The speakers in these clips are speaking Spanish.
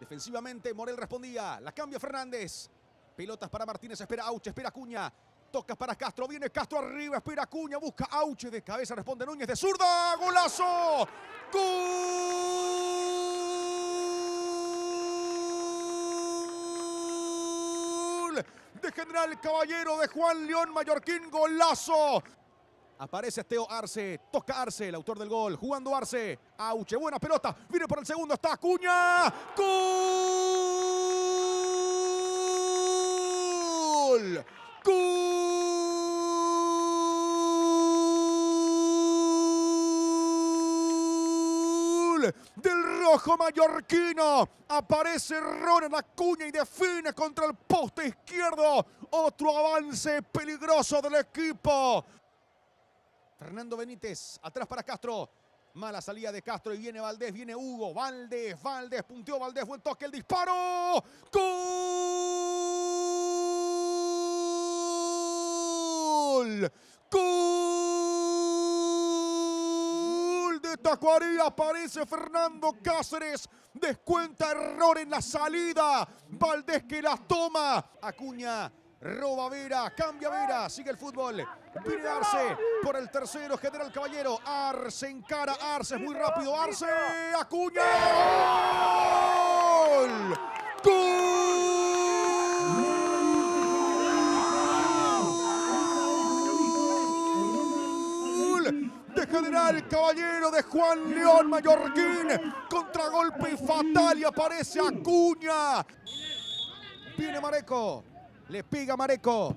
Defensivamente Morel respondía, la cambia Fernández. Pelotas para Martínez, espera Auche, espera Acuña. Tocas para Castro, viene Castro arriba, espera Acuña, busca Auche, de cabeza responde Núñez, de zurda, ¡golazo! ¡Gol! De General Caballero, de Juan León Mallorquín, golazo. Aparece Teo Arce, toca Arce, el autor del gol, jugando Arce. Auche, buena pelota, viene por el segundo, está Acuña. ¡Gol! ¡Gol! Del rojo mallorquino. Aparece Ronald Acuña y define contra el poste izquierdo. Otro avance peligroso del equipo. Fernando Benítez, atrás para Castro. Mala salida de Castro y viene Valdés, viene Hugo. Valdés, punteó Valdés, buen toque, el disparo. ¡Gol! ¡Gol! De Tacuarí aparece Fernando Cáceres. Descuenta error en la salida. Valdés que la toma. Acuña. Roba Vera, cambia Vera, sigue el fútbol. Viene Arce por el tercero, General Caballero. Arce encara, Arce es muy rápido. Arce, Acuña. ¡Gol! ¡Gol! De General Caballero, de Juan León Mallorquín. Contragolpe fatal y aparece Acuña. Viene Mareco. Le pega Mareco.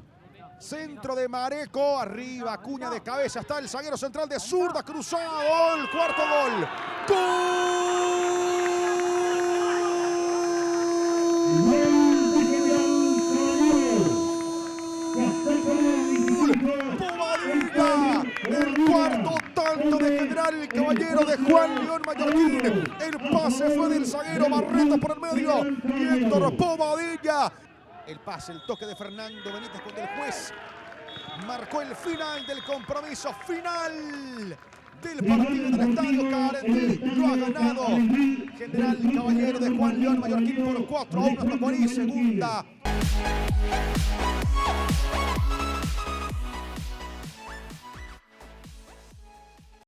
Centro de Mareco. Arriba Acuña de cabeza. Está el zaguero central de zurda. Cruzado. Gol. Cuarto gol. ¡Gol! ¡Bobadilla! El cuarto tanto de General Caballero de Juan León Mallorquín. El pase fue del zaguero Barreta por el medio. Y Héctor Bobadilla. El pase, el toque de Fernando Benítez cuando el juez marcó el final del compromiso, final del partido del Estadio Carendí. Lo ha ganado General Caballero de Juan León Mallorquín por 4-1 hasta Tacuarí, segunda.